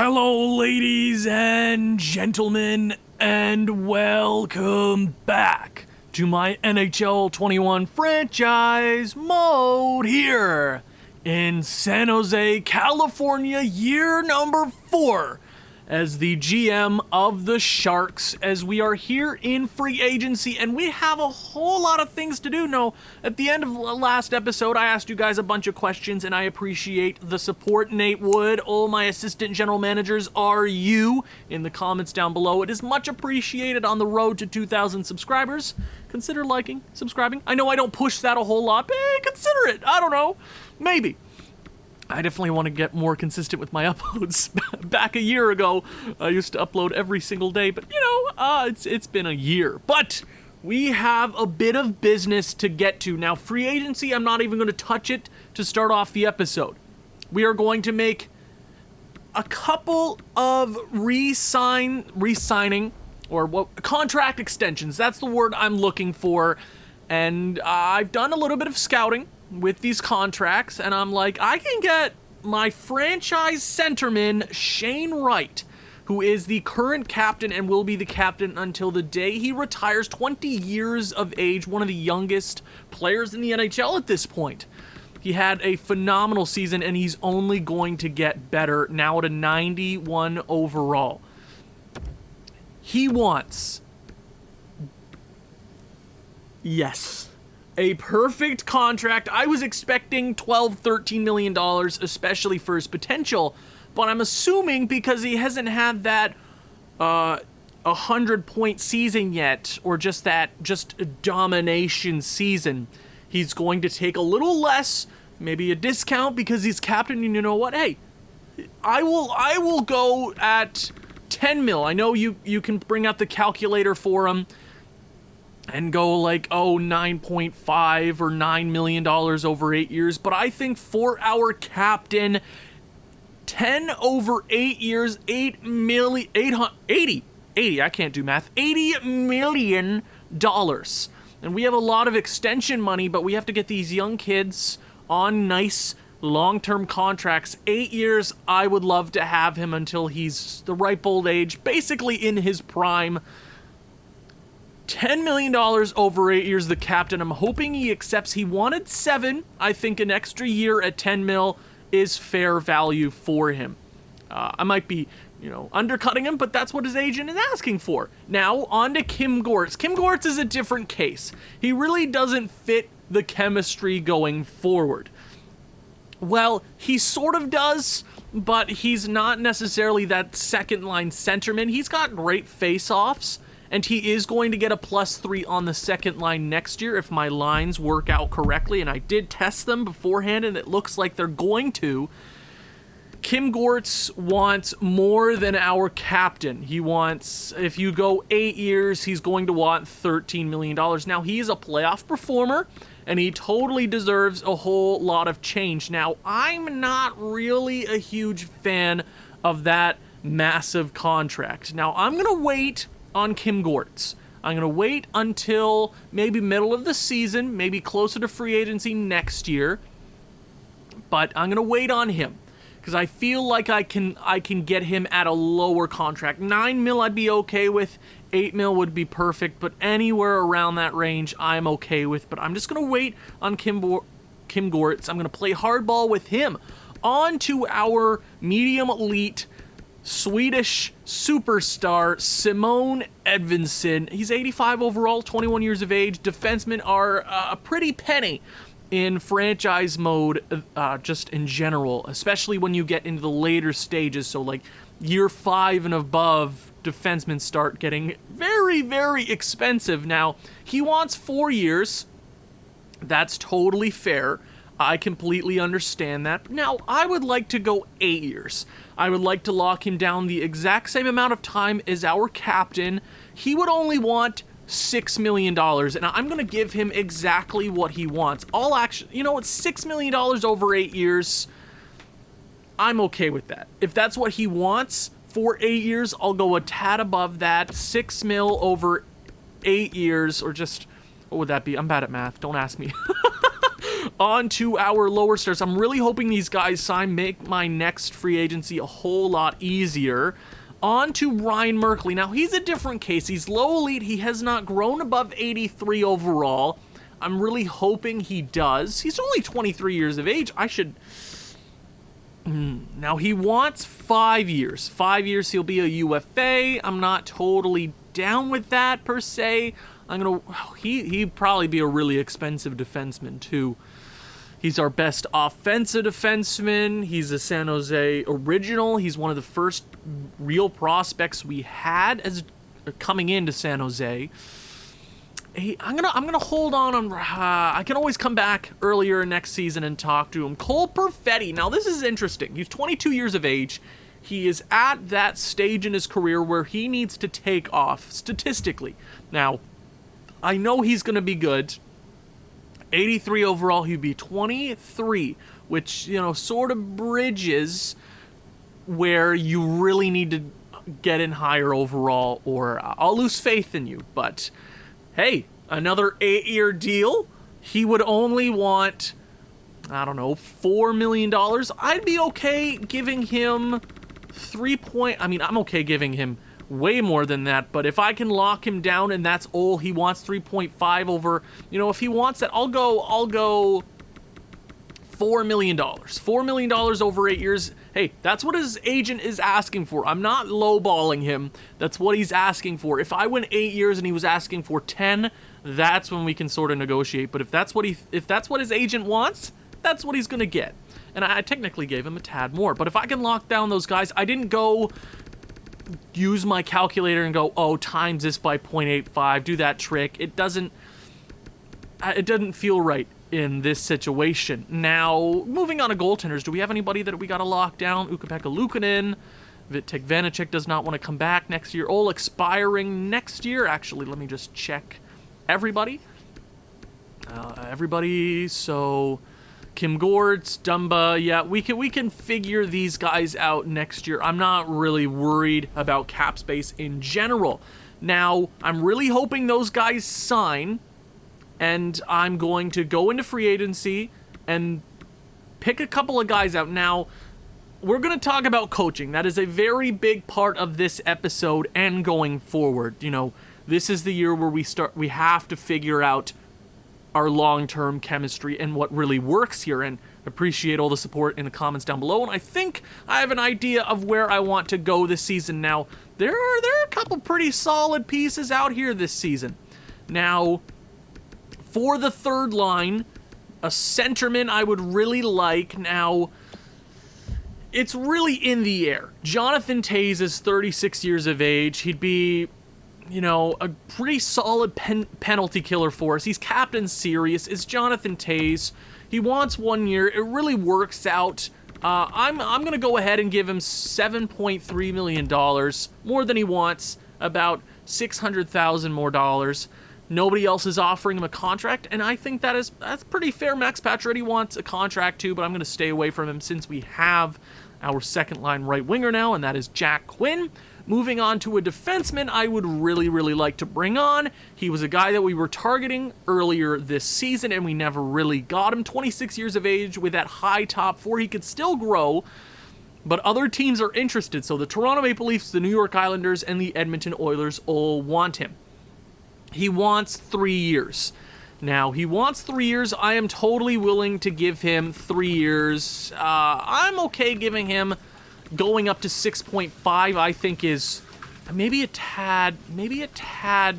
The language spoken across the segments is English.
Hello, ladies and gentlemen, and welcome back to my NHL 21 franchise mode here in San Jose, California, year number 4 as the GM of the Sharks, as we are here in free agency and we have a whole lot of things to do. Now, at the end of the last episode, I asked you guys a bunch of questions and I appreciate the support. Nate Wood, all my assistant general managers are you in the comments down below. It is much appreciated on the road to 2,000 subscribers. Consider liking, subscribing. I know I don't push that a whole lot, but consider it. I don't know. Maybe. I definitely want to get more consistent with my uploads. Back a year ago, I used to upload every single day, but it's been a year. But we have a bit of business to get to. Now, free agency, I'm not even going to touch it to start off the episode. We are going to make a couple of re-signing, or what, contract extensions. That's the word I'm looking for. And I've done a little bit of scouting with these contracts, and I'm like, I can get my franchise centerman, Shane Wright, who is the current captain and will be the captain until the day he retires, 20 years of age, one of the youngest players in the NHL at this point. He had a phenomenal season, and he's only going to get better, now at a 91 overall. He wants... yes. A perfect contract. I was expecting $12-13 million, especially for his potential, but I'm assuming because he hasn't had that 100-point season yet, or just domination season, he's going to take a little less, maybe a discount because he's captain. And you know what? Hey, I will go at 10 mil. I know you can bring out the calculator for him and go like, 9.5 or $9 million over 8 years. But I think for our captain, 10 over 8 years, 80, I can't do math, $80 million. And we have a lot of extension money, but we have to get these young kids on nice long-term contracts. 8 years, I would love to have him until he's the ripe old age, basically in his prime. $10 million over 8 years, the captain. I'm hoping he accepts. He wanted 7. I think an extra year at 10 mil is fair value for him. I might be, undercutting him, but that's what his agent is asking for. Now, on to Kim Gortz. Kim Gortz is a different case. He really doesn't fit the chemistry going forward. Well, he sort of does, but he's not necessarily that second-line centerman. He's got great face-offs, and he is going to get a +3 on the second line next year if my lines work out correctly, and I did test them beforehand, and it looks like they're going to. Kim Gortz wants more than our captain. He wants, if you go 8 years, he's going to want $13 million. Now, he is a playoff performer, and he totally deserves a whole lot of change. Now, I'm not really a huge fan of that massive contract. Now, I'm going to wait on Kim Gortz. I'm going to wait until maybe middle of the season, maybe closer to free agency next year, but I'm going to wait on him because I feel like I can get him at a lower contract. 9 mil I'd be okay with, 8 mil would be perfect, but anywhere around that range I'm okay with. But I'm just going to wait on Kim Gortz. I'm going to play hardball with him. On to our medium elite Swedish superstar, Simon Edvinsson. He's 85 overall, 21 years of age. Defensemen are a pretty penny in franchise mode, just in general, especially when you get into the later stages. So like year 5 and above, defensemen start getting very, very expensive. Now, he wants 4 years. That's totally fair. I completely understand that. Now, I would like to go 8 years. I would like to lock him down the exact same amount of time as our captain. He would only want $6 million, and I'm going to give him exactly what he wants. It's $6 million over 8 years. I'm okay with that. If that's what he wants for 8 years, I'll go a tad above that. 6 mil over 8 years, or just, what would that be? I'm bad at math. Don't ask me. On to our lower stars. I'm really hoping these guys sign, make my next free agency a whole lot easier. On to Ryan Merkley. Now, he's a different case. He's low elite. He has not grown above 83 overall. I'm really hoping he does. He's only 23 years of age. Now, he wants 5 years. 5 years, he'll be a UFA. I'm not totally down with that, per se. He'd probably be a really expensive defenseman, too. He's our best offensive defenseman. He's a San Jose original. He's one of the first real prospects we had as coming into San Jose. I'm gonna hold on. I can always come back earlier next season and talk to him. Cole Perfetti. Now this is interesting. He's 22 years of age. He is at that stage in his career where he needs to take off statistically. Now, I know he's gonna be good. 83 overall, he'd be 23, which, sort of bridges where you really need to get in higher overall, or I'll lose faith in you. But hey, another 8-year deal. He would only want, $4 million. I'd be okay giving him I'm okay giving him way more than that, but if I can lock him down and that's all he wants, 3.5 over, if he wants that, I'll go $4 million. $4 million over 8 years. Hey, that's what his agent is asking for. I'm not lowballing him. That's what he's asking for. If I went 8 years and he was asking for 10, that's when we can sort of negotiate. But if that's what his agent wants, that's what he's gonna get. And I technically gave him a tad more. But if I can lock down those guys, I didn't go use my calculator and go, times this by 0.85, do that trick. It doesn't feel right in this situation. Now, moving on to goaltenders, do we have anybody that we got to lock down? Ukko-Pekka Luukkonen, Vitek Vanacek does not want to come back next year. All expiring next year. Actually, let me just check everybody. So Kim Gords, Dumba, yeah, we can figure these guys out next year. I'm not really worried about cap space in general. Now, I'm really hoping those guys sign, and I'm going to go into free agency and pick a couple of guys out. Now, we're going to talk about coaching. That is a very big part of this episode and going forward. This is the year where we have to figure out our long-term chemistry and what really works here, and appreciate all the support in the comments down below. And I think I have an idea of where I want to go this season. Now, there are a couple pretty solid pieces out here this season. Now, for the third line, a centerman I would really like. Now, it's really in the air. Jonathan Toews is 36 years of age. He'd be a pretty solid penalty killer for us. He's Captain Serious. It's Jonathan Toews. He wants 1 year. It really works out. I'm going to go ahead and give him $7.3 million, more than he wants, about $600,000 more dollars. Nobody else is offering him a contract, and I think that's pretty fair. Max Pacioretty wants a contract too, but I'm going to stay away from him since we have our second line right winger now, and that is Jack Quinn. Moving on to a defenseman I would really, really like to bring on. He was a guy that we were targeting earlier this season, and we never really got him. 26 years of age with that high top four. He could still grow, but other teams are interested. So the Toronto Maple Leafs, the New York Islanders, and the Edmonton Oilers all want him. He wants 3 years. Now, he wants 3 years. I am totally willing to give him 3 years. I'm okay giving him going up to 6.5, I think is maybe a tad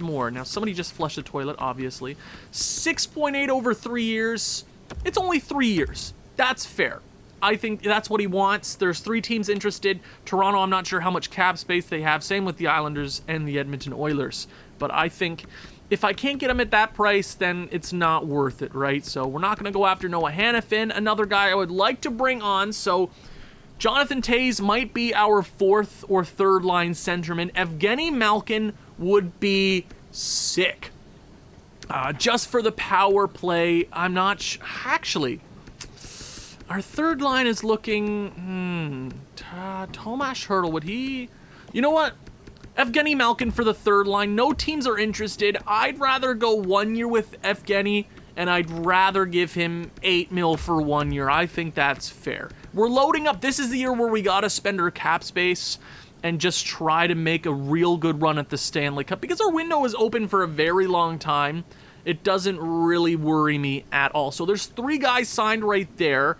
more. Now, somebody just flushed the toilet, obviously. 6.8 over 3 years. It's only 3 years. That's fair. I think that's what he wants. There's 3 teams interested. Toronto, I'm not sure how much cap space they have. Same with the Islanders and the Edmonton Oilers. But I think if I can't get him at that price, then it's not worth it, right? So we're not going to go after Noah Hanifin, another guy I would like to bring on. So Jonathan Toews might be our 4th or 3rd line centerman. Evgeny Malkin would be sick. Just for the power play, I'm not actually, our 3rd line is looking, Tomas Hertl, would he, you know what? Evgeny Malkin for the 3rd line. No teams are interested. I'd rather go 1 year with Evgeny and I'd rather give him $8 million for 1 year. I think that's fair. We're loading up. This is the year where we gotta spend our cap space and just try to make a real good run at the Stanley Cup, because our window is open for a very long time. It doesn't really worry me at all. So there's 3 guys signed right there.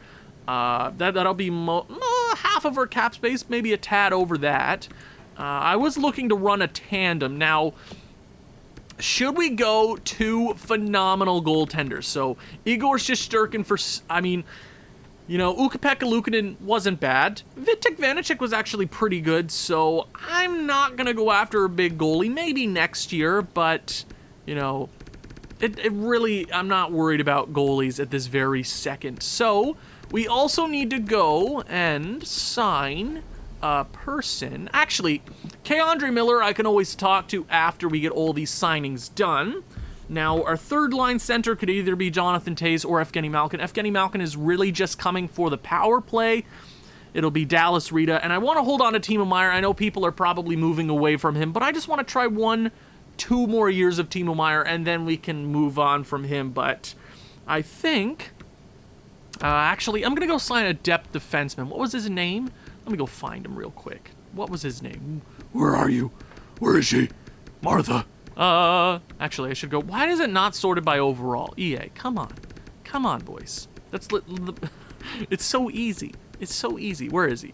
That'll be half of our cap space, maybe a tad over that. I was looking to run a tandem. Now, should we go 2 phenomenal goaltenders? So Igor Shesterkin for, Ukko-Pekka Luukkonen wasn't bad. Vitek Vanacek was actually pretty good, so I'm not going to go after a big goalie. Maybe next year, but, it really, I'm not worried about goalies at this very second. So we also need to go and sign a person. Actually, K'Andre Miller I can always talk to after we get all these signings done. Now, our third line center could either be Jonathan Toews or Evgeny Malkin. Evgeny Malkin is really just coming for the power play. It'll be Dallas Rita, and I want to hold on to Timo Meier. I know people are probably moving away from him, but I just want to try 2 more years of Timo Meier, and then we can move on from him. But I think, actually, I'm going to go sign a depth defenseman. What was his name? Let me go find him real quick. What was his name? Where are you? Where is she? Martha. Actually, I should go. Why is it not sorted by overall? EA, come on. Come on, boys. It's so easy. It's so easy. Where is he?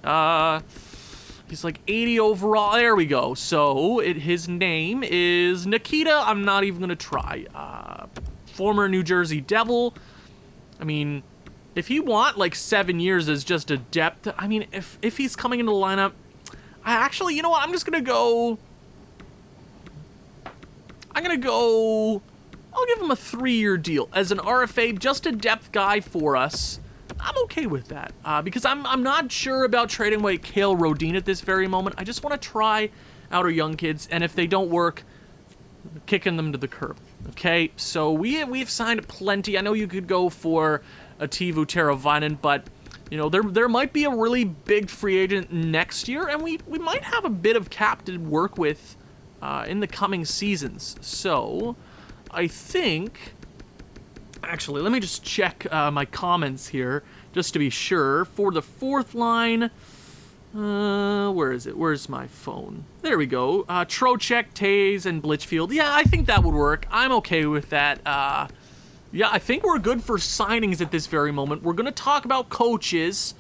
He's like 80 overall. There we go. So, his name is Nikita. I'm not even going to try. Former New Jersey Devil. I mean, if you want like 7 years as just a depth, I mean, if he's coming into the lineup, you know what? I'm just going to go... I'll give him a 3-year deal as an RFA, just a depth guy for us. I'm okay with that, because I'm not sure about trading away Cale Rodin at this very moment. I just want to try out our young kids, and if they don't work, kicking them to the curb. Okay, so we've signed plenty. I know you could go for a Teuvo Teravainen, but there might be a really big free agent next year, and we might have a bit of cap to work with in the coming seasons. So I think, actually, let me just check my comments here just to be sure. For the 4th line, where is it? Where's my phone? There we go. Trocheck, Toews, and Blitchfield. Yeah, I think that would work. I'm okay with that. Yeah, I think we're good for signings at this very moment. We're going to talk about coaches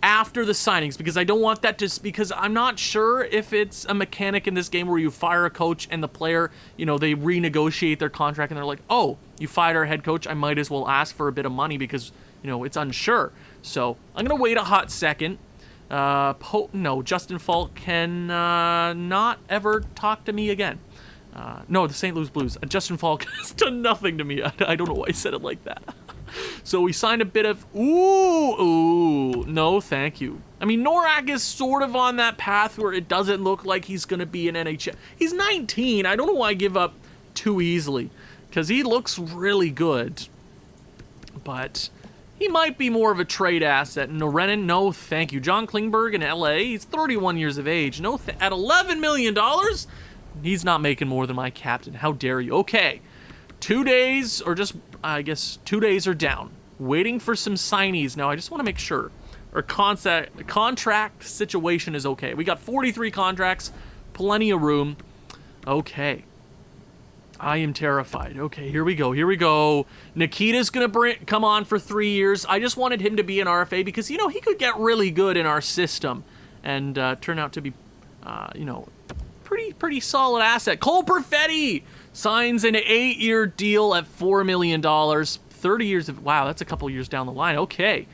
after the signings, because I don't want that because I'm not sure if it's a mechanic in this game where you fire a coach and the player, they renegotiate their contract and they're like, oh, you fired our head coach, I might as well ask for a bit of money because, it's unsure. So I'm going to wait a hot second. No, Justin Falk can not ever talk to me again. No, the St. Louis Blues. Justin Falk has done nothing to me. I don't know why I said it like that. So we signed a bit of... Ooh, no thank you. I mean, Norak is sort of on that path where it doesn't look like he's going to be an NHL. He's 19. I don't know why I give up too easily, because he looks really good. But he might be more of a trade asset. Norenin, no thank you. John Klingberg in LA, he's 31 years of age. At $11 million? He's not making more than my captain. How dare you? Okay. 2 days, or just, I guess, 2 days are down. Waiting for some signees. Now, I just want to make sure our contract situation is okay. We got 43 contracts, plenty of room. Okay. I am terrified. Okay, here we go. Nikita's going to come on for 3 years. I just wanted him to be an RFA because, he could get really good in our system and turn out to be, pretty solid asset. Cole Perfetti signs an 8-year deal at $4 million. 30 years of... Wow, that's a couple years down the line. Okay.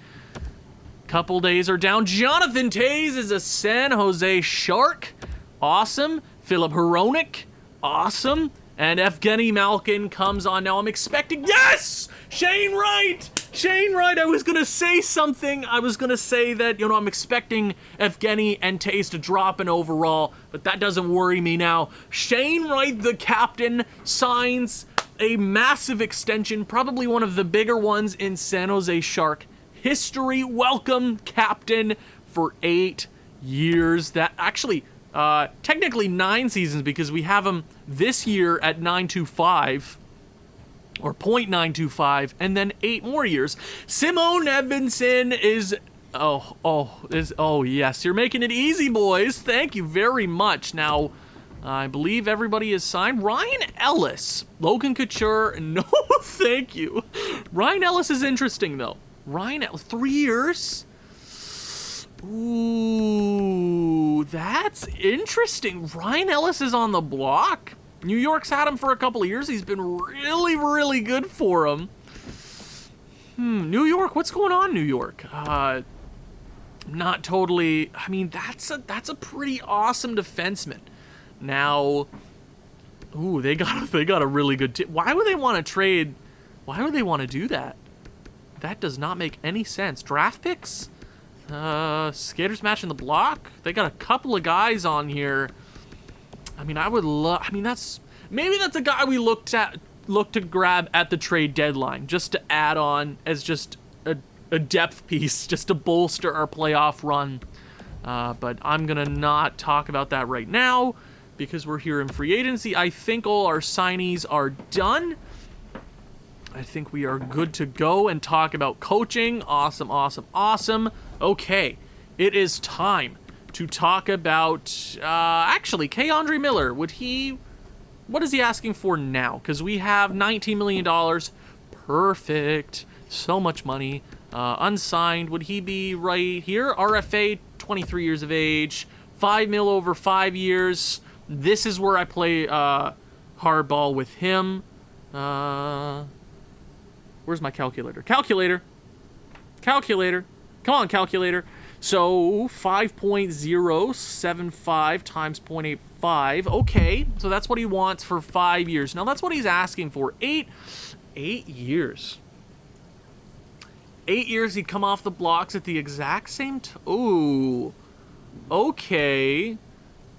Couple days are down. Jonathan Toews is a San Jose Shark. Awesome. Philip Hronek. Awesome. And Evgeny Malkin comes on now. I'm expecting... Yes! Shane Wright! Shane Wright, I was going to say something. I was going to say that, I'm expecting Evgeny and Toews to drop an overall, but that doesn't worry me now. Shane Wright, the captain, signs a massive extension, probably one of the bigger ones in San Jose Shark history. Welcome, captain, for 8 years. That actually... technically 9 seasons, because we have him this year at 925. or 0.925, and then 8 more years. Simone Edmondson is, oh yes, you're making it easy, boys. Thank you very much. Now, I believe everybody is signed. Ryan Ellis, Logan Couture, no thank you. Ryan Ellis is interesting, though. Ryan Ellis, 3 years? Ooh, that's interesting. Ryan Ellis is on the block. New York's had him for a couple of years. He's been really, really good for him. New York, what's going on, New York? Not totally. I mean, that's a pretty awesome defenseman. Now, ooh, they got a really good. Why would they want to trade? Why would they want to do that? That does not make any sense. Draft picks, skaters matching the block. They got a couple of guys on here. I mean, maybe that's a guy we look to grab at the trade deadline, just to add on as just a depth piece, just to bolster our playoff run. But I'm gonna not talk about that right now because we're here in free agency. I think all our signees are done. I think we are good to go and talk about coaching. Awesome, awesome, awesome. Okay, it is time to talk about, actually, K'Andre Miller. What is he asking for now? Because we have $19 million. Perfect. So much money. Unsigned. Would he be right here? RFA, 23 years of age. $5 million over 5 years. This is where I play hardball with him. Where's my calculator? Calculator. Come on, calculator. So 5.075 times 0.85. Okay, so that's what he wants for 5 years. Now that's what he's asking for. 8 years. 8 years. He'd come off the blocks at the exact same. Ooh. Okay.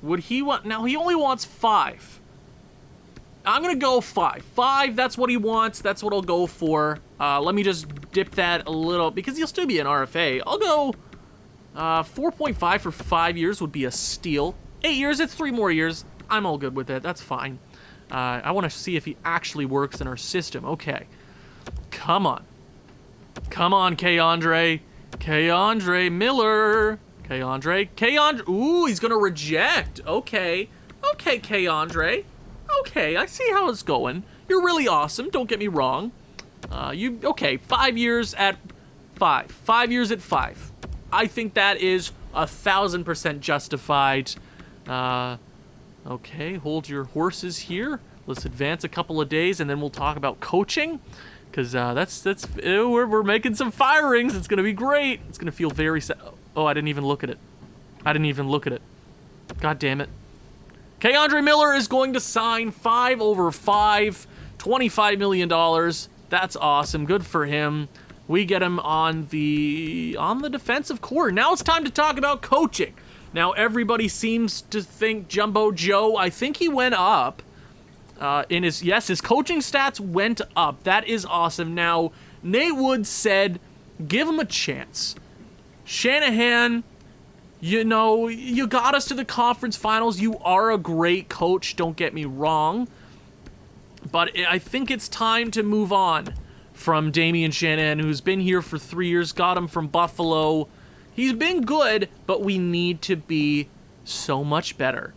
Would he want? Now he only wants 5. I'm gonna go 5. 5. That's what he wants. That's what I'll go for. Let me just dip that a little because he'll still be an RFA. I'll go. 4.5 for 5 years would be a steal. 8 years, it's 3 more years. I'm all good with it. That's fine. I want to see if he actually works in our system. Okay. Come on. Come on, K'Andre. K'Andre Miller. K'Andre. Ooh, he's going to reject. Okay. Okay, K'Andre. Okay, I see how it's going. You're really awesome. Don't get me wrong. Okay, 5 years at 5. 5 years at 5. I think that is 1,000% justified. Okay, hold your horses here. Let's advance a couple of days, and then we'll talk about coaching, because we're making some firings. It's gonna be great. It's gonna feel very. Oh, I didn't even look at it. God damn it. K'Andre Miller is going to sign 5 over 5, $25 million. That's awesome. Good for him. We get him on the defensive core. Now it's time to talk about coaching. Now everybody seems to think Jumbo Joe. I think he went up. His coaching stats went up. That is awesome. Now Nate Wood said, give him a chance. Shanahan, you got us to the conference finals. You are a great coach. Don't get me wrong. But I think it's time to move on from Damian Shanahan, who's been here for 3 years, got him from Buffalo. He's been good, but we need to be so much better.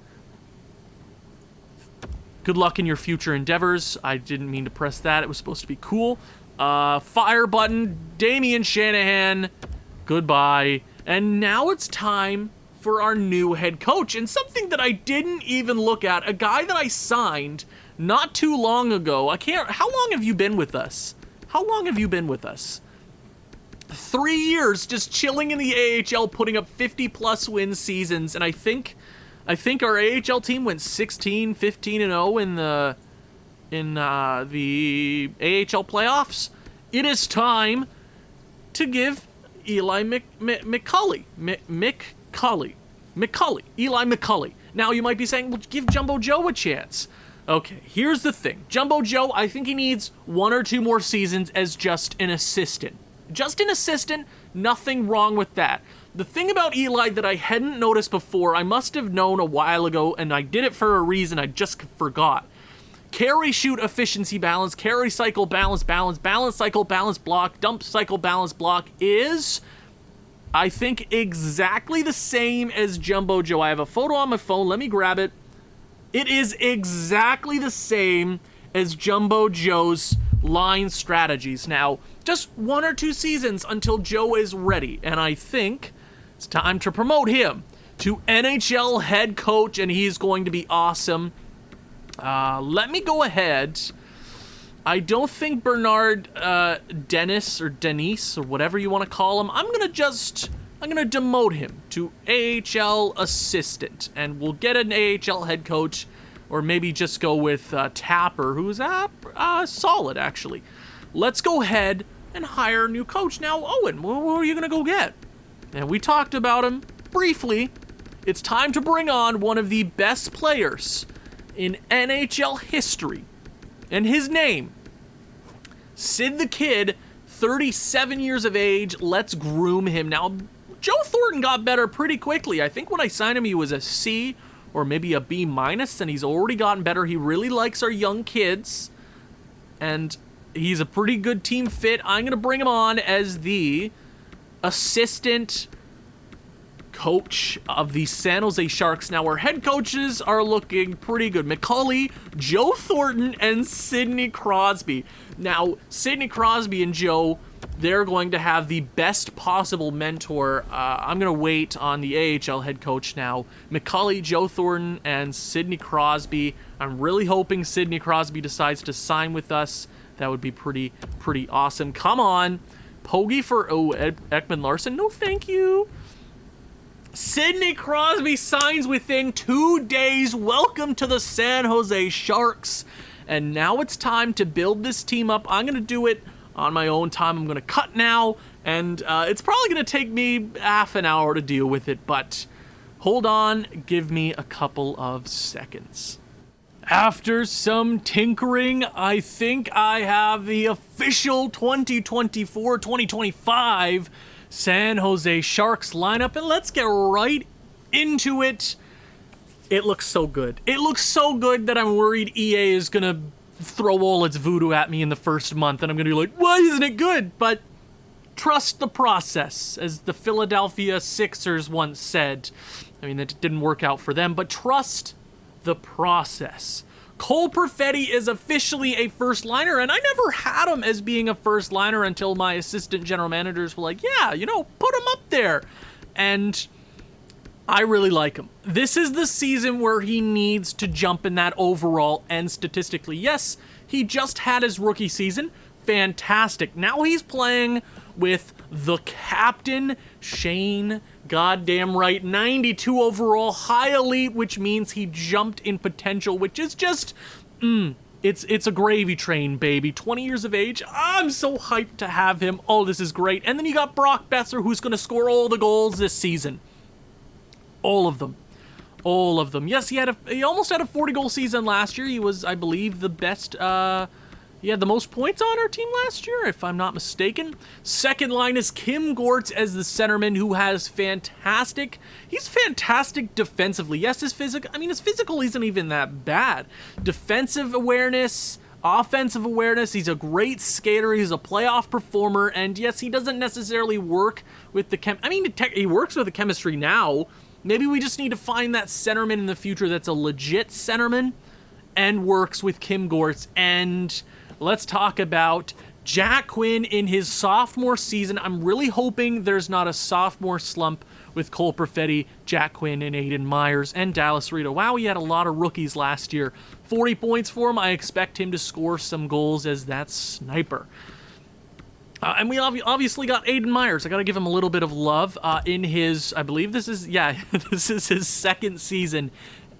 Good luck in your future endeavors. I didn't mean to press that. It was supposed to be cool. Fire button, Damian Shanahan, goodbye. And now it's time for our new head coach. And something that I didn't even look at, a guy that I signed not too long ago. How long have you been with us? 3 years just chilling in the AHL, putting up 50-plus win seasons, and I think our AHL team went 16, 15-0 in the AHL playoffs. It is time to give Eli McCulley. Now you might be saying, well, give Jumbo Joe a chance. Okay, here's the thing. Jumbo Joe, I think he needs 1 or 2 more seasons as just an assistant. Nothing wrong with that. The thing about Eli that I hadn't noticed before, I must have known a while ago, and I did it for a reason, I just forgot. carry shoot efficiency balance, carry cycle balance, balance cycle balance block, dump cycle balance block is, I think, exactly the same as Jumbo Joe. I have a photo on my phone. Let me grab it. It is exactly the same as Jumbo Joe's line strategies. Now, just 1 or 2 seasons until Joe is ready, and I think it's time to promote him to NHL head coach, and he's going to be awesome. Let me go ahead. I don't think Bernard Dennis or Denise or whatever you want to call him, I'm going to demote him to AHL assistant, and we'll get an AHL head coach, or maybe just go with Tapper, who's solid, actually. Let's go ahead and hire a new coach. Now, Owen, who are you going to go get? And we talked about him briefly. It's time to bring on one of the best players in NHL history. And his name, Sid the Kid, 37 years of age. Let's groom him. Now, Joe Thornton got better pretty quickly. I think when I signed him, he was a C or maybe a B-, and he's already gotten better. He really likes our young kids, and he's a pretty good team fit. I'm going to bring him on as the assistant coach of the San Jose Sharks. Now, our head coaches are looking pretty good. McCauley, Joe Thornton, and Sidney Crosby. Now, Sidney Crosby and Joe, they're going to have the best possible mentor. I'm going to wait on the AHL head coach now. McCauley, Joe Thornton, and Sidney Crosby. I'm really hoping Sidney Crosby decides to sign with us. That would be pretty awesome. Come on. Pogie for Ekman Larson. No, thank you. Sidney Crosby signs within 2 days. Welcome to the San Jose Sharks. And now it's time to build this team up. I'm going to do it on my own time. I'm going to cut now, and it's probably going to take me half an hour to deal with it, but hold on. Give me a couple of seconds. After some tinkering, I think I have the official 2024-2025 San Jose Sharks lineup, and let's get right into it. It looks so good. It looks so good that I'm worried EA is going to throw all its voodoo at me in the first month, and I'm going to be like, why isn't it good? But trust the process, as the Philadelphia Sixers once said. I mean, that didn't work out for them, but trust the process. Cole Perfetti is officially a first liner, and I never had him as being a first liner until my assistant general managers were like, yeah, put him up there. And I really like him. This is the season where he needs to jump in that overall and statistically. Yes, he just had his rookie season. Fantastic. Now he's playing with the captain, Shane goddamn right, 92 overall, high elite, which means he jumped in potential, which is just, it's a gravy train, baby. 20 years of age. I'm so hyped to have him. Oh, this is great. And then you got Brock Besser, who's going to score all the goals this season. All of them. All of them. Yes, he almost had a 40-goal season last year. He was, I believe, the best, he had the most points on our team last year, if I'm not mistaken. Second line is Kim Gortz as the centerman, who has he's fantastic defensively. Yes, his physical isn't even that bad. Defensive awareness, offensive awareness, he's a great skater, he's a playoff performer, and yes, he doesn't necessarily work with he works with the chemistry now. Maybe we just need to find that centerman in the future that's a legit centerman and works with Kim Gortz. And let's talk about Jack Quinn in his sophomore season. I'm really hoping there's not a sophomore slump with Cole Perfetti, Jack Quinn, and Aiden Myers, and Dallas Rita. Wow, he had a lot of rookies last year. 40 points for him. I expect him to score some goals as that sniper. And we obviously got Aiden Myers. I got to give him a little bit of love in his, I believe this is his second season.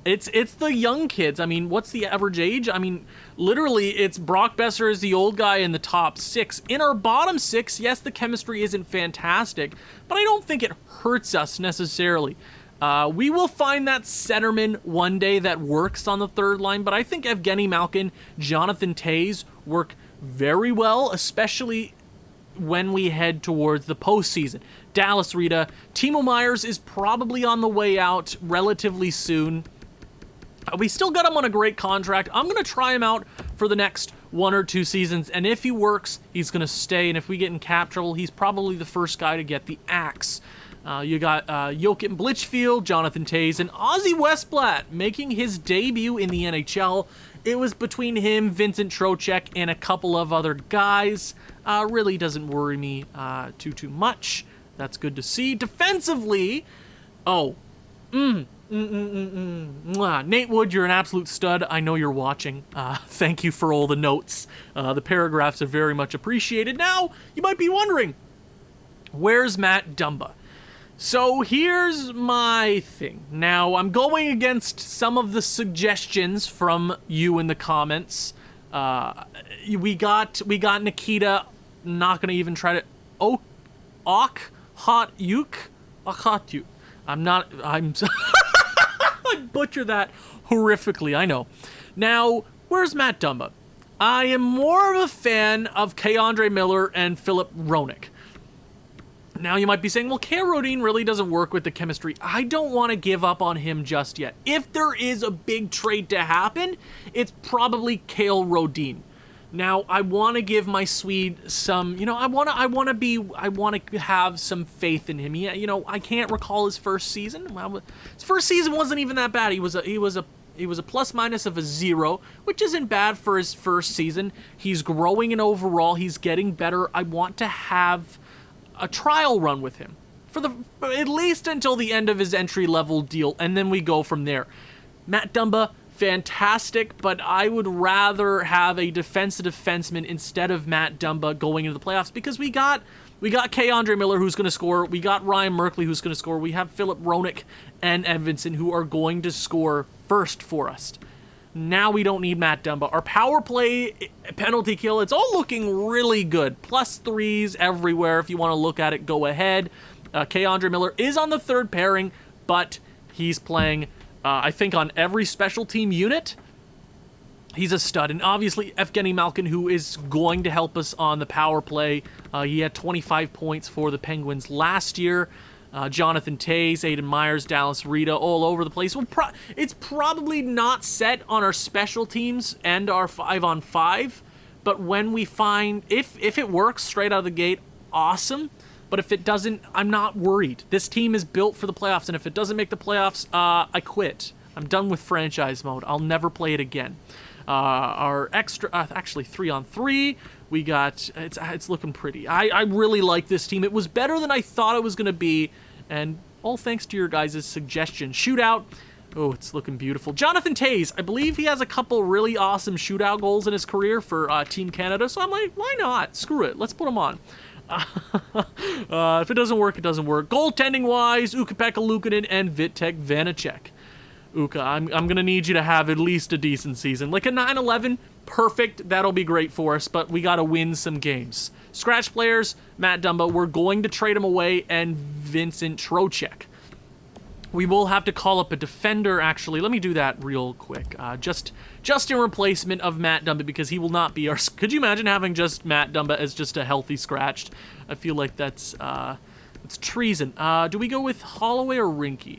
It's the young kids. I mean, what's the average age? I mean, literally, it's Brock Besser is the old guy in the top 6. In our bottom 6, yes, the chemistry isn't fantastic, but I don't think it hurts us necessarily. We will find that centerman one day that works on the third line, but I think Evgeny Malkin, Jonathan Toews work very well, especially when we head towards the postseason. Dallas Rita, Timo Myers is probably on the way out relatively soon. We still got him on a great contract. I'm going to try him out for the next 1 or 2 seasons, and if he works, he's going to stay, and if we get in cap trouble, he's probably the first guy to get the axe. You got Joachim Blichfield, Jonathan Toews, and Ozzy Westblatt making his debut in the NHL. It was between him, Vincent Trocheck, and a couple of other guys. Really doesn't worry me too much. That's good to see. Defensively, Nate Wood, you're an absolute stud. I know you're watching. Thank you for all the notes. The paragraphs are very much appreciated. Now, you might be wondering, where's Matt Dumba? So here's my thing. Now, I'm going against some of the suggestions from you in the comments. We got Nikita. Not gonna even try to. Akhatyuk. I'm. I butcher that horrifically, I know. Now, where's Matt Dumba? I am more of a fan of K'Andre Miller and Philip Hronek. Now, you might be saying, well, Kale Rodin really doesn't work with the chemistry. I don't want to give up on him just yet. If there is a big trade to happen, it's probably Kale Rodin. Now, I want to give my Swede some, I want to have some faith in him. I can't recall his first season. Well, his first season wasn't even that bad. He was a plus minus of a 0, which isn't bad for his first season. He's growing in overall. He's getting better. I want to have a trial run with him for at least until the end of his entry-level deal, and then we go from there. Matt Dumba, fantastic, but I would rather have a defenseman instead of Matt Dumba going into the playoffs, because we got K'Andre Miller, who's going to score. We got Ryan Merkley, who's going to score. We have Philip Hronek and Edvinsson, who are going to score first for us. Now we don't need Matt Dumba. Our power play, penalty kill, it's all looking really good. +3s everywhere. If you want to look at it, go ahead. K'Andre Miller is on the third pairing, but he's playing, I think, on every special team unit. He's a stud. And obviously, Evgeny Malkin, who is going to help us on the power play. He had 25 points for the Penguins last year. Jonathan Toews, Aiden Myers, Dallas Rita, all over the place. It's probably not set on our special teams and our 5-on-5, but when we find, if it works straight out of the gate, awesome. But if it doesn't, I'm not worried. This team is built for the playoffs, and if it doesn't make the playoffs, I quit. I'm done with franchise mode. I'll never play it again. Our extra, actually 3-on-3, we got, it's looking pretty. I really like this team. It was better than I thought it was going to be, and all thanks to your guys' suggestion. Shootout, oh, it's looking beautiful. Jonathan Toews, I believe he has a couple really awesome shootout goals in his career for Team Canada, so I'm like, why not? Screw it, let's put him on. If it doesn't work, it doesn't work. Goaltending-wise, Ukko-Pekka Luukkonen and Vitek Vanacek. Uka, I'm going to need you to have at least a decent season. Like a 9-11, perfect, that'll be great for us, but we got to win some games. Scratch players, Matt Dumba, we're going to trade him away, and Vincent Trocheck. We will have to call up a defender, actually. Let me do that real quick. Just in replacement of Matt Dumba, because he will not be our... Could you imagine having just Matt Dumba as just a healthy scratched? I feel like that's treason. Do we go with Holloway or Rinky?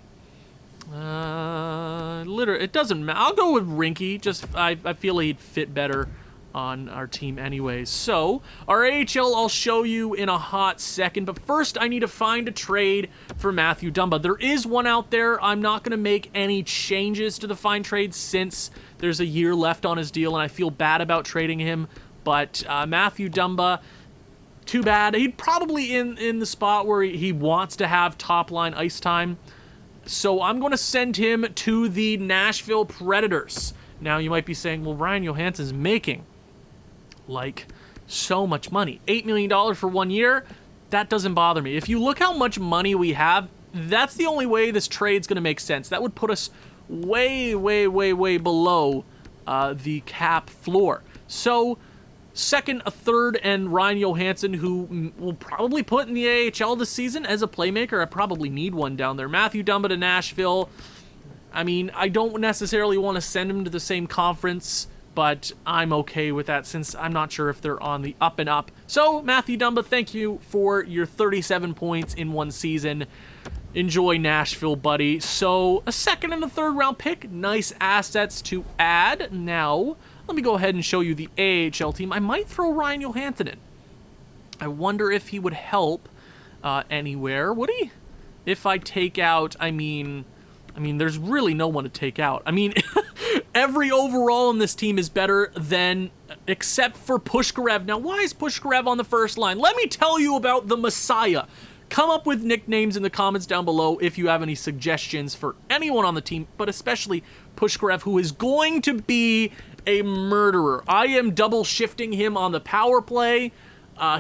Literally, it doesn't matter. I'll go with Rinky. Just I feel he'd fit better on our team anyways. So, our AHL I'll show you in a hot second, but first I need to find a trade for Matthew Dumba. There is one out there. I'm not going to make any changes to the fine trade since there's a year left on his deal, and I feel bad about trading him, but Matthew Dumba, too bad. He'd probably in the spot where he wants to have top-line ice time. So I'm going to send him to the Nashville Predators. Now, you might be saying, well, Ryan Johansson's making, like, so much money. $8 million for 1 year? That doesn't bother me. If you look how much money we have, that's the only way this trade's going to make sense. That would put us way, way, way, way below the cap floor. So, second, a third, and Ryan Johansson, who will probably put in the AHL this season as a playmaker. I probably need one down there. Matthew Dumba to Nashville. I mean, I don't necessarily want to send him to the same conference, but I'm okay with that since I'm not sure if they're on the up and up. So, Matthew Dumba, thank you for your 37 points in one season. Enjoy Nashville, buddy. So, a second and a third round pick. Nice assets to add. Now, let me go ahead and show you the AHL team. I might throw Ryan Johansson in. I wonder if he would help anywhere. Would he? If I take out, I mean, there's really no one to take out. I mean, every overall in this team is better than, except for Pushkarev. Now, why is Pushkarev on the first line? Let me tell you about the Messiah. Come up with nicknames in the comments down below if you have any suggestions for anyone on the team, but especially Pushkarev, who is going to be a murderer. I am double shifting him on the power play.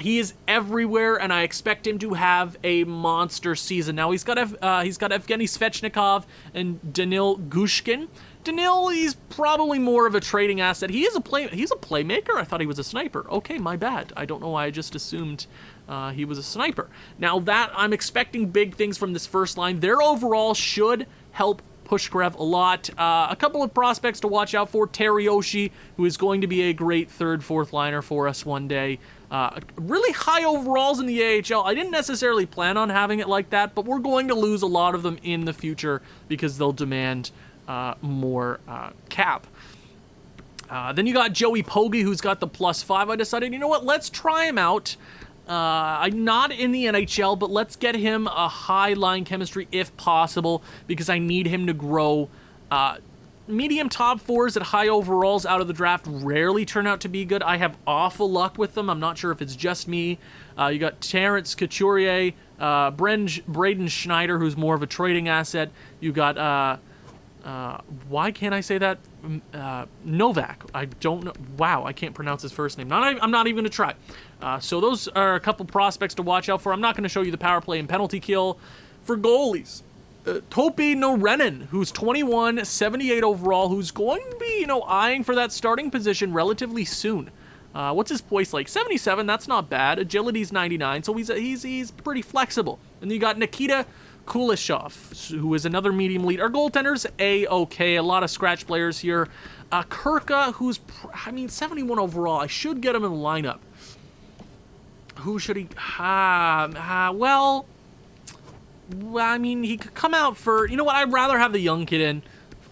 He is everywhere, and I expect him to have a monster season. Now he's got Evgeny Svechnikov and Danil Gushkin. Danil, he's probably more of a trading asset. He's a playmaker. I thought he was a sniper. Okay, my bad. I don't know why I just assumed he was a sniper. Now that I'm expecting big things from this first line, their overall should help Pushkarev a lot. A couple of prospects to watch out for. Terry Oshie, who is going to be a great third, fourth liner for us one day. Really high overalls in the AHL. I didn't necessarily plan on having it like that, but we're going to lose a lot of them in the future because they'll demand more cap. Then you got Joey Pogge, who's got the +5. I decided, you know what, let's try him out. I'm not in the NHL, but let's get him a high line chemistry if possible, because I need him to grow. Medium top fours at high overalls out of the draft rarely turn out to be good. I have awful luck with them. I'm not sure if it's just me. You got Terrence Couturier, Braden Schneider, who's more of a trading asset. You got, why can't I say that? Novak. I don't know. Wow, I can't pronounce his first name. I'm not even going to try. So those are a couple prospects to watch out for. I'm not going to show you the power play and penalty kill. For goalies, Topi Norenin, who's 21, 78 overall, who's going to be, eyeing for that starting position relatively soon. What's his poise like? 77, that's not bad. Agility's 99, so he's pretty flexible. And then you got Nikita Kuleshov, who is another medium lead. Our goaltenders, A-okay. A lot of scratch players here. Kirka, who's, 71 overall. I should get him in the lineup. Who should he... well, he could come out for... You know what? I'd rather have the young kid in.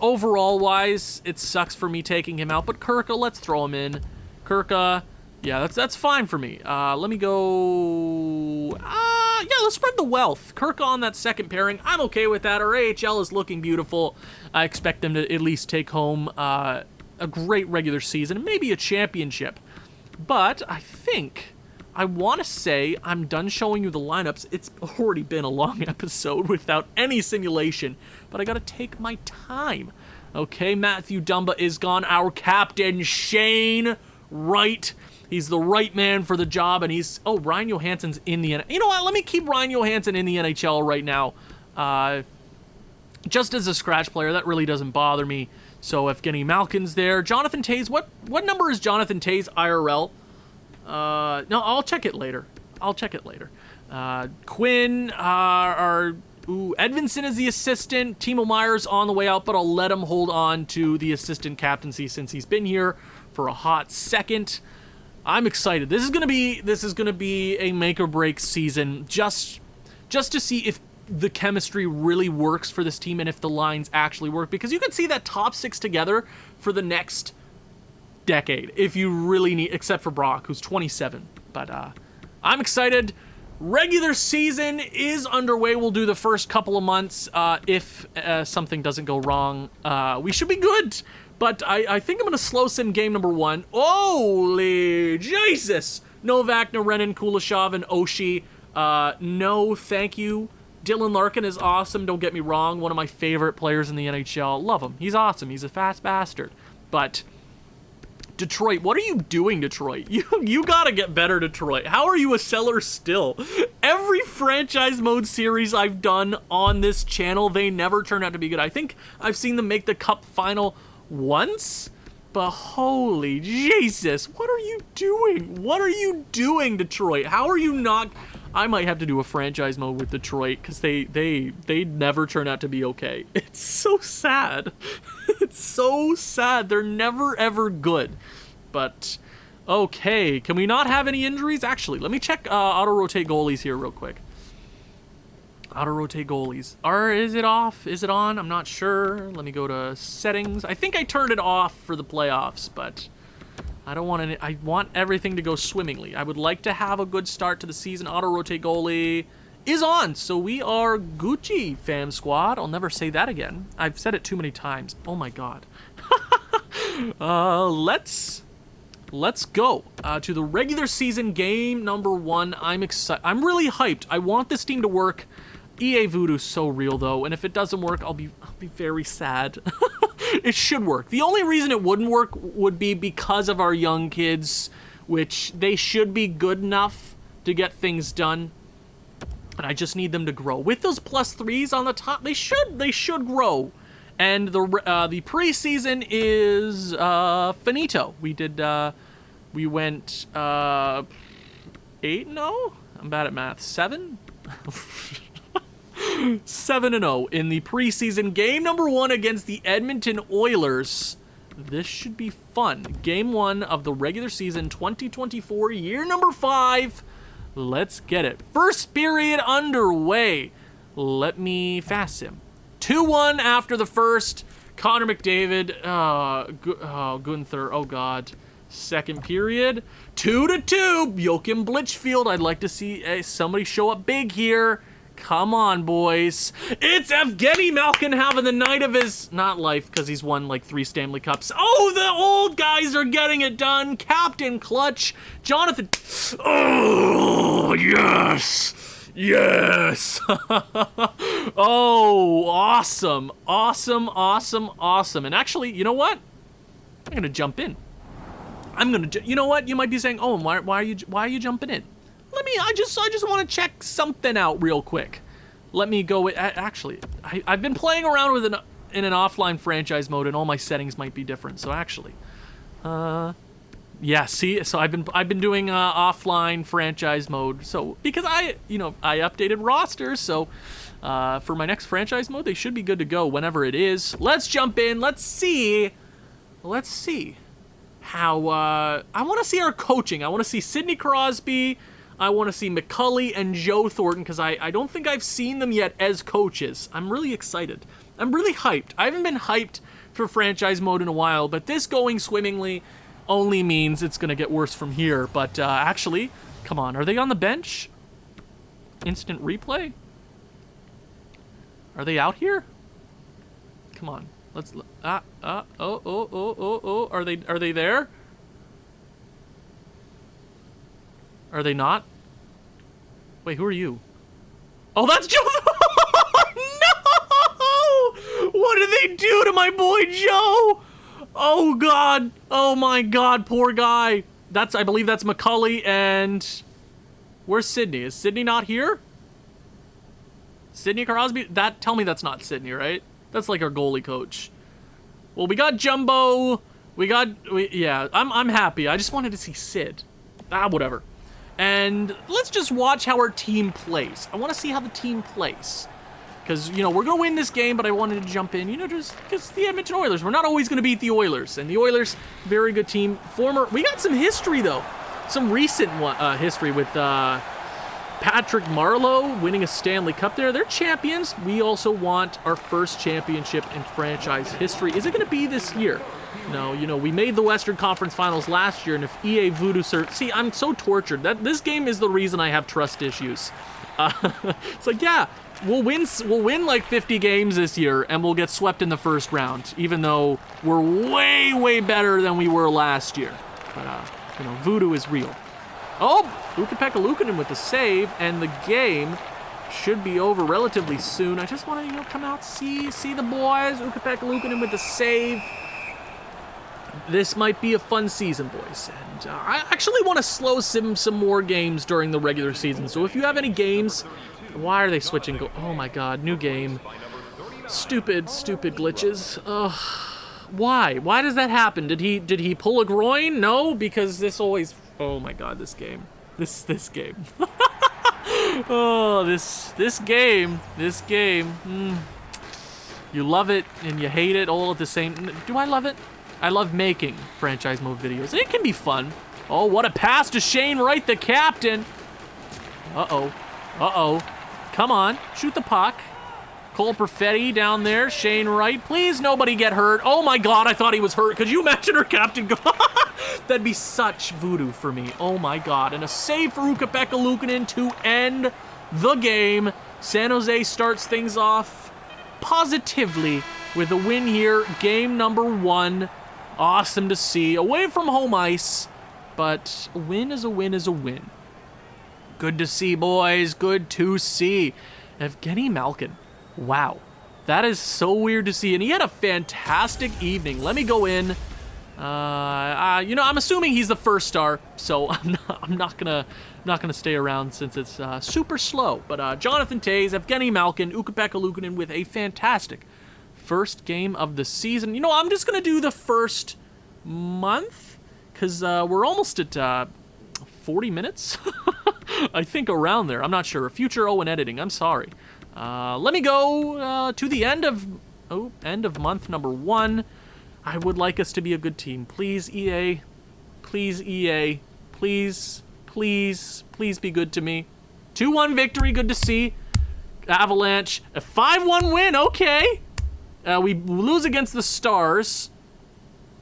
Overall-wise, it sucks for me taking him out. But Kirka, let's throw him in. Kirka, yeah, that's fine for me. Let me go... yeah, let's spread the wealth. Kirka on that second pairing. I'm okay with that. Our AHL is looking beautiful. I expect them to at least take home a great regular season and maybe a championship. But I think... I want to say I'm done showing you the lineups. It's already been a long episode without any simulation, but I got to take my time. Okay, Matthew Dumba is gone. Our captain, Shane Wright. He's the right man for the job, and he's... Oh, Ryan Johansson's in the... You know what? Let me keep Ryan Johansson in the NHL right now. Just as a scratch player, that really doesn't bother me. So Evgeny Malkin's there. Jonathan Toews. What number is Jonathan Toews IRL? No, I'll check it later. Quinn, Edvinson is the assistant. Timo Meyer's on the way out, but I'll let him hold on to the assistant captaincy since he's been here for a hot second. I'm excited. This is gonna be a make or break season, just to see if the chemistry really works for this team and if the lines actually work, because you can see that top six together for the next decade if you really need, except for Brock, who's 27. But I'm excited. Regular season is underway. We'll do the first couple of months. If something doesn't go wrong, we should be good. But I think I'm going to slow sim game number 1. Holy Jesus! Novak, Norenin, Kuleshov, and Oshie. No, thank you. Dylan Larkin is awesome, don't get me wrong. One of my favorite players in the NHL. Love him. He's awesome. He's a fast bastard. But... Detroit, what are you doing, Detroit? You gotta get better, Detroit. How are you a seller still? Every franchise mode series I've done on this channel, they never turn out to be good. I think I've seen them make the cup final once, but holy Jesus, what are you doing? What are you doing, Detroit? How are you not... I might have to do a franchise mode with Detroit because they never turn out to be okay. It's so sad. It's so sad. They're never ever good. But okay, can we not have any injuries? Actually, let me check auto rotate goalies here real quick. Auto-rotate goalies. Or is it off? Is it on? I'm not sure. Let me go to settings. I think I turned it off for the playoffs, but I don't want any. I want everything to go swimmingly. I would like to have a good start to the season. Auto-rotate goalie is on, so we are Gucci, fam squad. I'll never say that again. I've said it too many times. Oh my god. Let's go to the regular season game number 1. I'm excited. I'm really hyped. I want this team to work. EA Voodoo's so real though, and if it doesn't work, I'll be very sad. It should work. The only reason it wouldn't work would be because of our young kids, which they should be good enough to get things done. And I just need them to grow. With those +3s on the top, they should grow. And the preseason is finito. We went 8-0. I'm bad at math. 7. 7-0 in the preseason game number 1 against the Edmonton Oilers. This should be fun. Game 1 of the regular season 2024, year number 5. Let's get it. First period underway. Let me fast sim. 2-1 after the first. Connor McDavid. Gunther. Oh, God. Second period. 2-2. Joachim Blichfield. I'd like to see somebody show up big here. Come on, boys. It's Evgeny Malkin having the night of his, not life, because he's won like 3 Stanley Cups. Oh, the old guys are getting it done. Captain Clutch. Jonathan. Oh, yes. Yes. Oh, awesome. Awesome, awesome, awesome. And actually, you know what? I'm going to jump in. You know what? You might be saying, oh, why are you jumping in? I just want to check something out real quick. Let me go. Actually, I've been playing around with in an offline franchise mode, and all my settings might be different. So actually, yeah. See, so I've been doing offline franchise mode. So because I updated rosters, so for my next franchise mode, they should be good to go whenever it is. Let's jump in. Let's see how. I want to see our coaching. I want to see Sidney Crosby. I want to see McCulley and Joe Thornton because I don't think I've seen them yet as coaches. I'm really excited. I'm really hyped. I haven't been hyped for franchise mode in a while, but this going swimmingly only means it's going to get worse from here. But actually, come on. Are they on the bench? Instant replay? Are they out here? Come on. Let's Are they there? Are they not? Wait, who are you? Oh, that's Joe. No! What did they do to my boy Joe? Oh God. Oh my God, poor guy. I believe that's McCulley and where's Sidney? Is Sidney not here? Sidney Crosby? Tell me that's not Sidney, right? That's like our goalie coach. Well, we got Jumbo. Yeah, I'm happy. I just wanted to see Sid. Whatever. And let's just watch how our team plays. I want to see how the team plays. Because, we're going to win this game, but I wanted to jump in, just because the Edmonton Oilers. We're not always going to beat the Oilers. And the Oilers, very good team. We got some history, though. Some recent history with Patrick Marleau winning a Stanley Cup there. They're champions. We also want our first championship in franchise history. Is it going to be this year? No, we made the Western Conference Finals last year, and if EA Voodoo see, I'm so tortured. This game is the reason I have trust issues. It's like, yeah, we'll win like 50 games this year, and we'll get swept in the first round, even though we're way, way better than we were last year. But, Voodoo is real. Oh, Ukko-Pekka Luukkonen with the save, and the game should be over relatively soon. I just want to, come out, see the boys. Ukko-Pekka Luukkonen with the save. This might be a fun season, boys. And I actually want to slow sim some more games during the regular season. So if you have any games, why are they switching? Oh my God, new game. Stupid glitches. Why? Why does that happen? Did he pull a groin? No, because this always. Oh my God, this game. This game. Oh, this game. You love it and you hate it all at the same. Do I love it? I love making franchise mode videos. It can be fun. Oh, what a pass to Shane Wright, the captain. Uh-oh. Come on, shoot the puck. Cole Perfetti down there. Shane Wright. Please, nobody get hurt. Oh my God, I thought he was hurt. Could you imagine our captain go? That'd be such voodoo for me. Oh my God. And a save for Ukko-Pekka Luukkonen to end the game. San Jose starts things off positively with a win here. Game number 1. Awesome to see. Away from home ice, but a win is a win is a win. Good to see, boys. Good to see. Evgeny Malkin. Wow. That is so weird to see. And he had a fantastic evening. Let me go in. I'm assuming he's the first star, so I'm not gonna stay around since it's super slow. But Jonathan Toews, Evgeny Malkin, Ukko-Pekka Luukkonen with a fantastic first game of the season. You know, I'm just gonna do the first month because we're almost at 40 minutes. I think around there. I'm not sure. Future Owen editing. I'm sorry. Let me go to the end of month number 1. I would like us to be a good team. Please, EA. Please, EA. Please, please, please be good to me. 2-1 victory. Good to see. Avalanche. A 5-1 win. Okay. We lose against the Stars.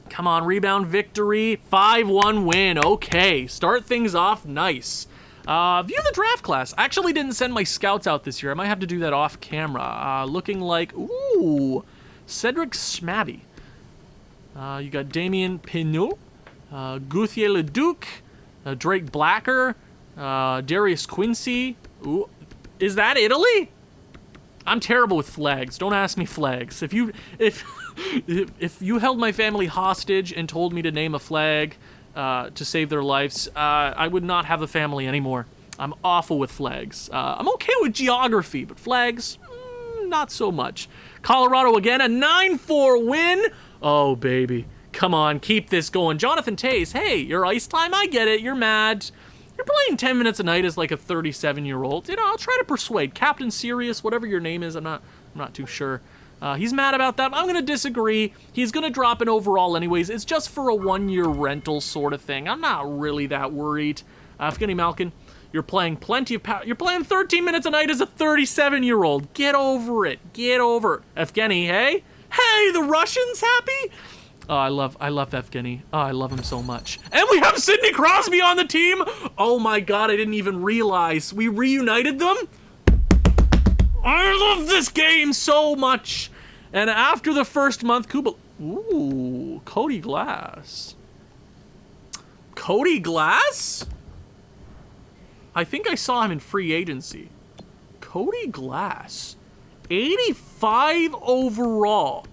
Come on, rebound victory. 5-1 win. Okay. Start things off nice. View the draft class. I actually didn't send my scouts out this year. I might have to do that off camera. Looking like, ooh, Cedric Smabby. You got Damien Pinot, Gauthier Leduc, Drake Blacker, Darius Quincy. Ooh, is that Italy? I'm terrible with flags. Don't ask me flags. If you held my family hostage and told me to name a flag to save their lives, I would not have a family anymore. I'm awful with flags. I'm okay with geography, but flags, not so much. Colorado again, a 9-4 win. Oh, baby. Come on, keep this going. Jonathan Toews, hey, your ice time, I get it. You're mad. You're playing 10 minutes a night as like a 37-year-old. You know, I'll try to persuade. Captain Sirius, whatever your name is, I'm not too sure. He's mad about that. I'm going to disagree. He's going to drop an overall anyways. It's just for a 1-year rental sort of thing. I'm not really that worried. Evgeny Malkin, you're playing plenty of power. You're playing 13 minutes a night as a 37-year-old. Get over it. Get over it. Evgeny, hey? Hey, the Russians happy? Oh, I love Evgeny. Oh, I love him so much. And we have Sidney Crosby on the team. Oh my God, I didn't even realize. We reunited them? I love this game so much. And after the first month, ooh, Cody Glass. Cody Glass? I think I saw him in free agency. Cody Glass. 85 overall.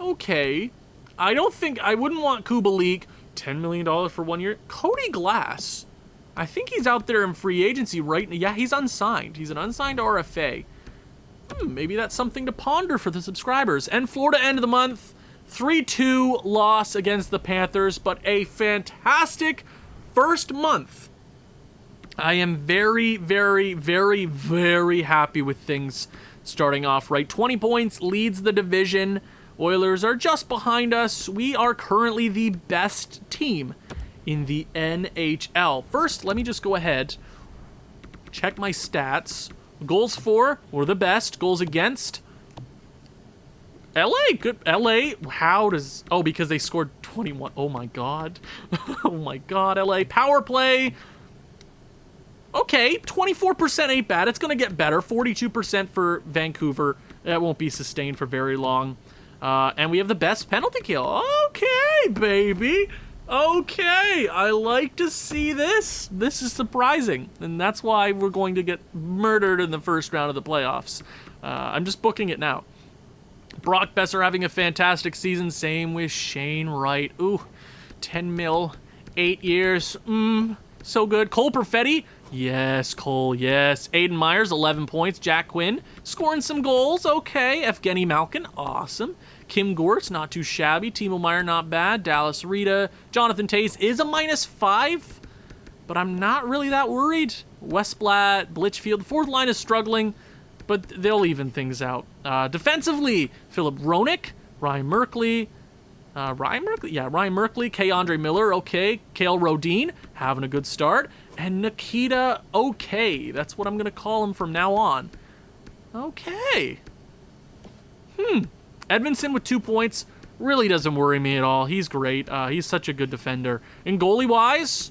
Okay. I wouldn't want Kubalik. $10 million for 1 year. Cody Glass. I think he's out there in free agency right now. Yeah, he's unsigned. He's an unsigned RFA. Maybe that's something to ponder for the subscribers. And Florida end of the month. 3-2 loss against the Panthers, but a fantastic first month. I am very, very, very, very happy with things starting off right. 20 points leads the division. Oilers are just behind us. We are currently the best team in the NHL. First, let me just go ahead, check my stats. Goals for, we're the best. Goals against, LA, good. LA, because they scored 21. Oh my God. Oh my God, LA. Power play. Okay, 24% ain't bad. It's going to get better. 42% for Vancouver. That won't be sustained for very long. And we have the best penalty kill. Okay, baby. Okay, I like to see this. This is surprising. And that's why we're going to get murdered in the first round of the playoffs. I'm just booking it now. Brock Besser having a fantastic season. Same with Shane Wright. Ooh, 10 mil, 8 years. So good. Cole Perfetti. Yes, Cole, yes. Aiden Myers, 11 points. Jack Quinn scoring some goals. Okay. Evgeny Malkin, awesome. Kim Gortz, not too shabby. Timo Meier, not bad. Dallas Rita. Jonathan Toews is a -5, but I'm not really that worried. Westblatt, Blitchfield. Fourth line is struggling, but they'll even things out. Defensively, Philip Roenick, Ryan Merkley. Ryan Merkley, K. Andre Miller, okay. Cale Rodin, having a good start. And Nikita, okay. That's what I'm going to call him from now on. Okay. Edmondson with 2 points really doesn't worry me at all. He's great. He's such a good defender. And goalie-wise?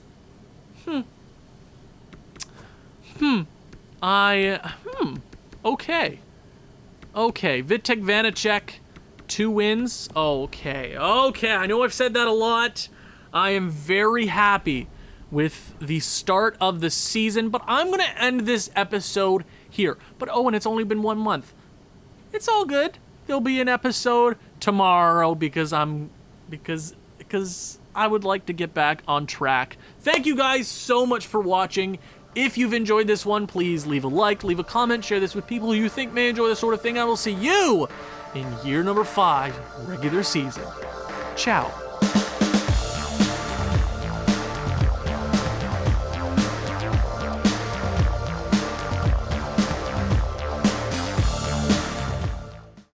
Okay. Okay, Vitek Vanacek, 2 wins. Okay, I know I've said that a lot. I am very happy with the start of the season, but I'm going to end this episode here. But and it's only been 1 month. It's all good. There'll be an episode tomorrow because I would like to get back on track. Thank you guys so much for watching. If you've enjoyed this one, please leave a like, leave a comment, share this with people who you think may enjoy this sort of thing. I will see you in year number 5, regular season. Ciao.